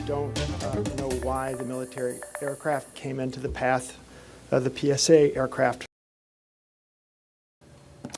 don't know why the military aircraft came into the path of the PSA aircraft.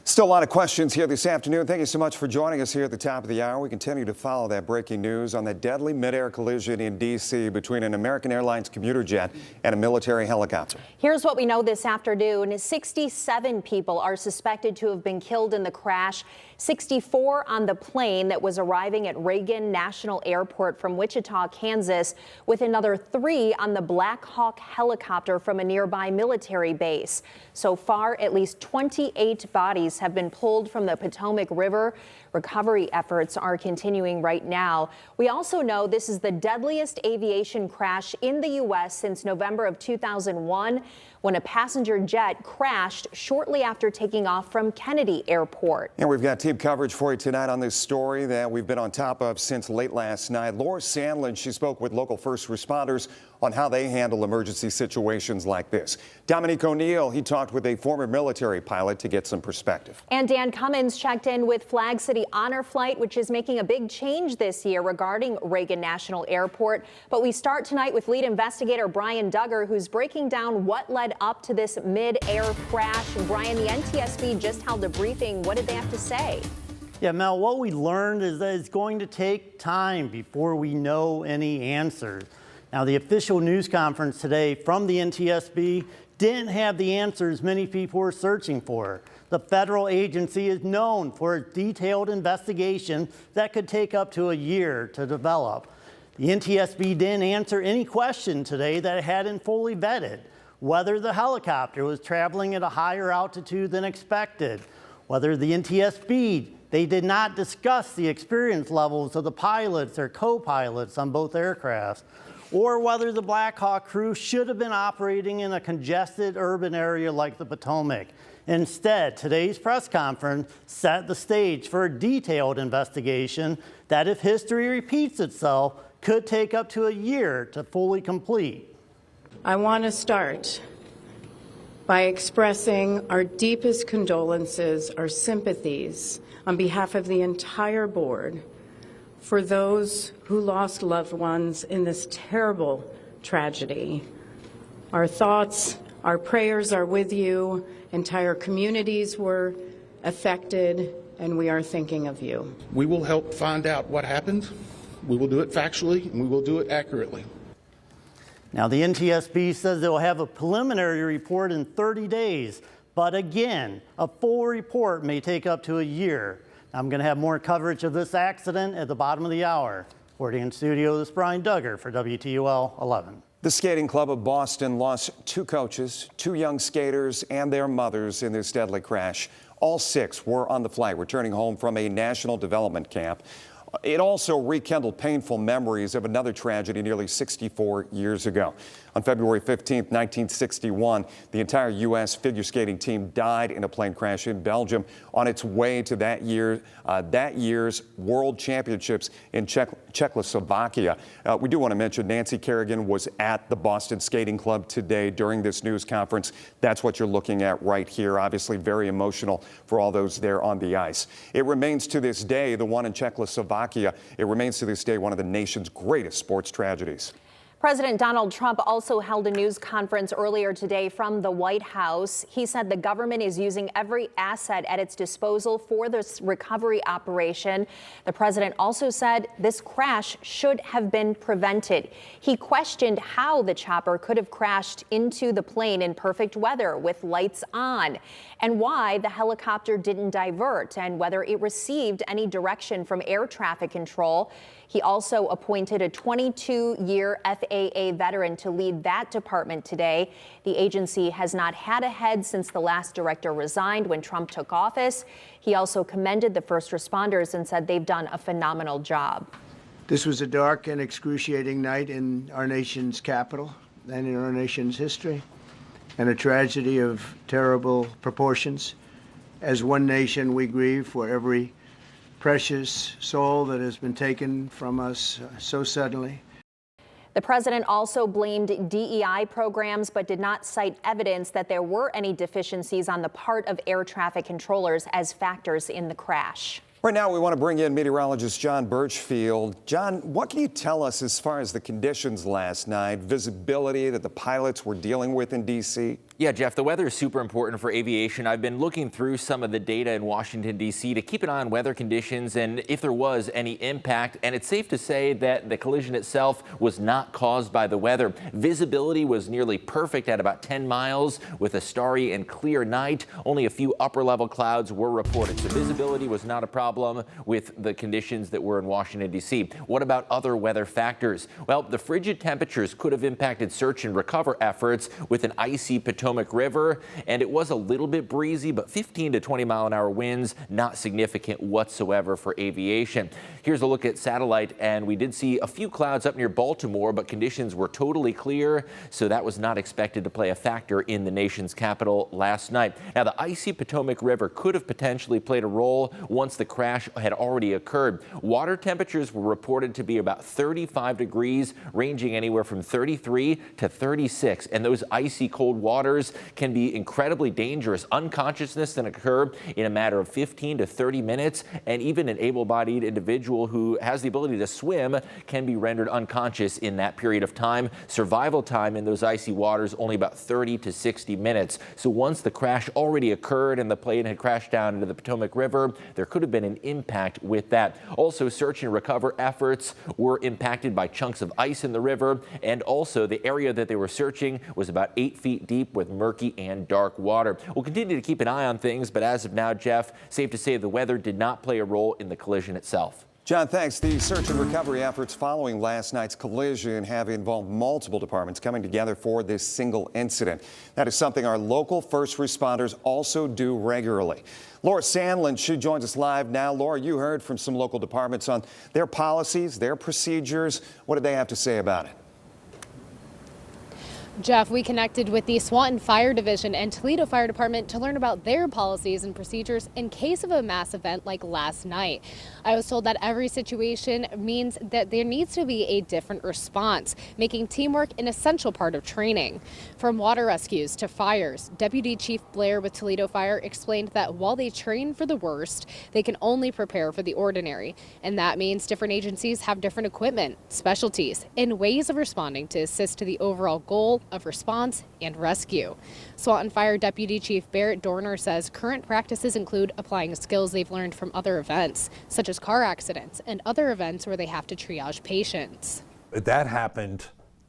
Still a lot of questions here this afternoon. Thank you so much for joining us here at the top of the hour. We continue to follow that breaking news on that deadly midair collision in D.C. between an American Airlines commuter jet and a military helicopter. Here's what we know this afternoon. 67 people are suspected to have been killed in the crash. 64 on the plane that was arriving at Reagan National Airport from Wichita, Kansas, with another 3 on the Black Hawk helicopter from a nearby military base. So far, at least 28 bodies have been pulled from the Potomac River. Recovery efforts are continuing right now. We also know this is the deadliest aviation crash in the U.S. since November of 2001, when a passenger jet crashed shortly after taking off from Kennedy Airport. And we've got team coverage for you tonight on this story that we've been on top of since late last night. Laura Sandlin, she spoke with local first responders on how they handle emergency situations like this. Dominique O'Neill, he talked with a former military pilot to get some perspective. And Dan Cummins checked in with Flag City Honor Flight, which is making a big change this year regarding Reagan National Airport. But we start tonight with lead investigator Brian Duggar, who's breaking down what led up to this mid-air crash. And Brian, the NTSB just held a briefing. What did they have to say? Yeah, Mel, what we learned is that it's going to take time before we know any answers. Now, the official news conference today from the NTSB didn't have the answers many people were searching for. The federal agency is known for its detailed investigation that could take up to a year to develop. The NTSB didn't answer any question today that it hadn't fully vetted. Whether the helicopter was traveling at a higher altitude than expected, whether the NTSB, they did not discuss the experience levels of the pilots or co-pilots on both aircrafts, or whether the Black Hawk crew should have been operating in a congested urban area like the Potomac. Instead, today's press conference set the stage for a detailed investigation that, if history repeats itself, could take up to a year to fully complete. I want to start by expressing our deepest condolences, our sympathies on behalf of the entire board for those who lost loved ones in this terrible tragedy. Our thoughts, our prayers are with you. Entire communities were affected, and we are thinking of you. We will help find out what happened. We will do it factually, and we will do it accurately. Now, the NTSB says they'll have a preliminary report in 30 days, but again, a full report may take up to a year. I'm going to have more coverage of this accident at the bottom of the hour. Reporting in studio, this is Brian Duggar for WTOL 11. The Skating Club of Boston lost 2 coaches, 2 young skaters, and their mothers in this deadly crash. All 6 were on the flight returning home from a national development camp. It also rekindled painful memories of another tragedy nearly 64 years ago. On February 15, 1961, the entire U.S. figure skating team died in a plane crash in Belgium on its way to that year's World Championships in Czechoslovakia. We do want to mention Nancy Kerrigan was at the Boston Skating Club today during this news conference. That's what you're looking at right here. Obviously very emotional for all those there on the ice. It remains to this day, the one in Czechoslovakia, it remains to this day one of the nation's greatest sports tragedies. President Donald Trump also held a news conference earlier today from the White House. He said the government is using every asset at its disposal for this recovery operation. The president also said this crash should have been prevented. He questioned how the chopper could have crashed into the plane in perfect weather with lights on, and why the helicopter didn't divert, and whether it received any direction from air traffic control. He also appointed a 22-year FAA veteran to lead that department today. The agency has not had a head since the last director resigned when Trump took office. He also commended the first responders and said they've done a phenomenal job. This was a dark and excruciating night in our nation's capital and in our nation's history, and a tragedy of terrible proportions. As one nation, we grieve for every precious soul that has been taken from us so suddenly. The president also blamed DEI programs, but did not cite evidence that there were any deficiencies on the part of air traffic controllers as factors in the crash. Right now, we want to bring in meteorologist John Birchfield. John, what can you tell us as far as the conditions last night, visibility that the pilots were dealing with in D.C.? Yeah, Jeff, the weather is super important for aviation. I've been looking through some of the data in Washington, D.C. to keep an eye on weather conditions and if there was any impact. And it's safe to say that the collision itself was not caused by the weather. Visibility was nearly perfect at about 10 miles with a starry and clear night. Only a few upper level clouds were reported. So visibility was not a problem with the conditions that were in Washington, D.C. What about other weather factors? Well, the frigid temperatures could have impacted search and recover efforts with an icy Potomac River, and it was a little bit breezy, but 15 to 20 mile an hour winds, not significant whatsoever for aviation. Here's a look at satellite, and we did see a few clouds up near Baltimore, but conditions were totally clear, so that was not expected to play a factor in the nation's capital last night. Now, the icy Potomac River could have potentially played a role once the crash had already occurred. Water temperatures were reported to be about 35 degrees, ranging anywhere from 33 to 36, and those icy cold waters can be incredibly dangerous. Unconsciousness can occur in a matter of 15 to 30 minutes, and even an able-bodied individual who has the ability to swim can be rendered unconscious in that period of time. Survival time in those icy waters only about 30 to 60 minutes. So once the crash already occurred and the plane had crashed down into the Potomac River, there could have been an impact with that. Also, search and recover efforts were impacted by chunks of ice in the river, and also the area that they were searching was about 8 feet deep with murky and dark water. We'll continue to keep an eye on things, but as of now, Jeff, safe to say the weather did not play a role in the collision itself. John, thanks. The search and recovery efforts following last night's collision have involved multiple departments coming together for this single incident. That is something our local first responders also do regularly. Laura Sandlin, she joins us live now. Laura, you heard from some local departments on their policies, their procedures. What did they have to say about it? Jeff, we connected with the Swanton Fire Division and Toledo Fire Department to learn about their policies and procedures in case of a mass event like last night. I was told that every situation means that there needs to be a different response, making teamwork an essential part of training. From water rescues to fires, Deputy Chief Blair with Toledo Fire explained that while they train for the worst, they can only prepare for the ordinary. And that means different agencies have different equipment, specialties, and ways of responding to assist to the overall goal of response and rescue. Swanton Fire Deputy Chief Barrett Dorner says current practices include applying skills they've learned from other events, such as car accidents and other events where they have to triage patients. That happened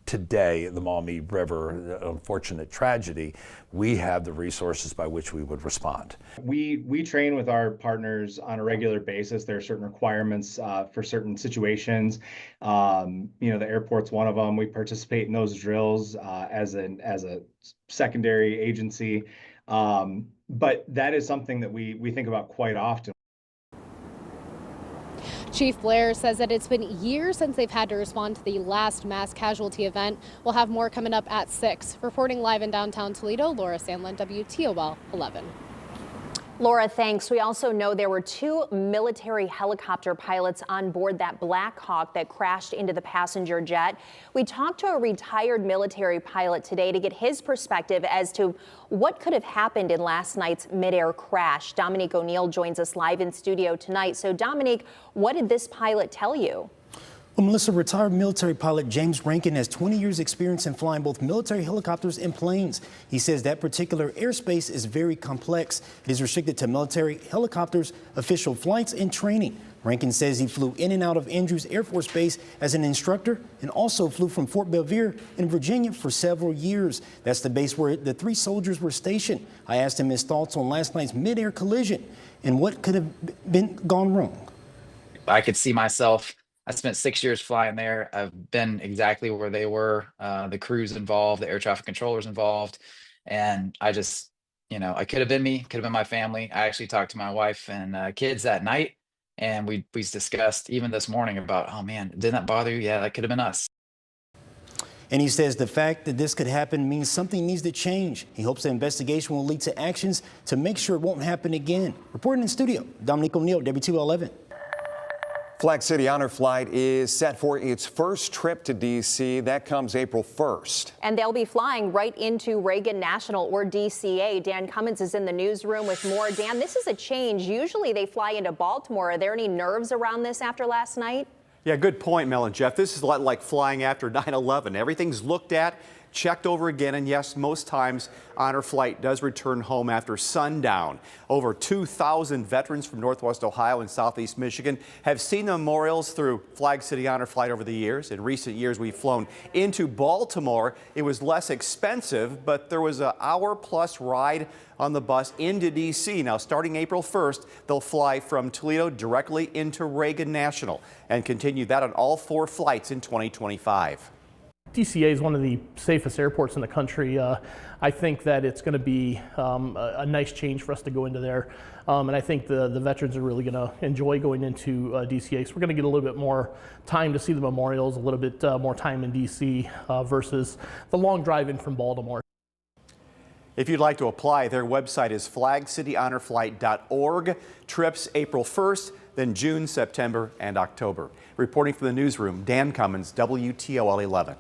today in the Maumee River, the unfortunate tragedy. We have the resources by which we would respond. We train with our partners on a regular basis. There are certain requirements for certain situations. The airport's one of them. We participate in those drills as a secondary agency. But that is something that we think about quite often. Chief Blair says that it's been years since they've had to respond to the last mass casualty event. We'll have more coming up at 6. Reporting live in downtown Toledo, Laura Sandlin, WTOL 11. Laura, thanks. We also know there were 2 military helicopter pilots on board that Black Hawk that crashed into the passenger jet. We talked to a retired military pilot today to get his perspective as to what could have happened in last night's midair crash. Dominique O'Neill joins us live in studio tonight. So, Dominique, what did this pilot tell you? Well, Melissa, retired military pilot James Rankin has 20 years experience in flying both military helicopters and planes. He says that particular airspace is very complex. It is restricted to military helicopters, official flights, and training. Rankin says he flew in and out of Andrews Air Force Base as an instructor and also flew from Fort Belvoir in Virginia for several years. That's the base where the 3 soldiers were stationed. I asked him his thoughts on last night's midair collision and what could have been gone wrong. I could see myself. I spent 6 years flying there. I've been exactly where they were, the crews involved, the air traffic controllers involved. And I just, I could have been me, could have been my family. I actually talked to my wife and kids that night. And we discussed even this morning about, oh man, didn't that bother you? Yeah, that could have been us. And he says the fact that this could happen means something needs to change. He hopes the investigation will lead to actions to make sure it won't happen again. Reporting in studio, Dominique O'Neill, WTOL 11. Flag City Honor Flight is set for its first trip to D.C. That comes April 1st. And they'll be flying right into Reagan National, or DCA. Dan Cummins is in the newsroom with more. Dan, this is a change. Usually they fly into Baltimore. Are there any nerves around this after last night? Yeah, good point, Mel and Jeff. This is a lot like flying after 9/11. Everything's looked at, checked over again, and yes, most times Honor Flight does return home after sundown. Over 2,000 veterans from Northwest Ohio and Southeast Michigan have seen the memorials through Flag City Honor Flight over the years. In recent years, we've flown into Baltimore. It was less expensive, but there was an hour-plus ride on the bus into D.C. Now, starting April 1st, they'll fly from Toledo directly into Reagan National and continue that on all 4 flights in 2025. DCA is one of the safest airports in the country. I think that it's going to be a nice change for us to go into there. And I think the veterans are really going to enjoy going into DCA. So we're going to get a little bit more time to see the memorials, a little bit more time in DC versus the long drive in from Baltimore. If you'd like to apply, their website is flagcityhonorflight.org. Trips April 1st, then June, September, and October. Reporting from the newsroom, Dan Cummins, WTOL 11.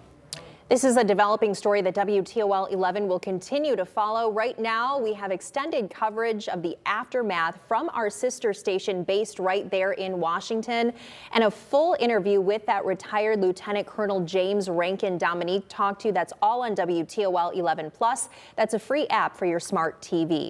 This is a developing story that WTOL 11 will continue to follow. Right now, we have extended coverage of the aftermath from our sister station based right there in Washington, and a full interview with that retired Lieutenant Colonel James Rankin Dominique talked to. That's all on WTOL 11 Plus. That's a free app for your smart TV.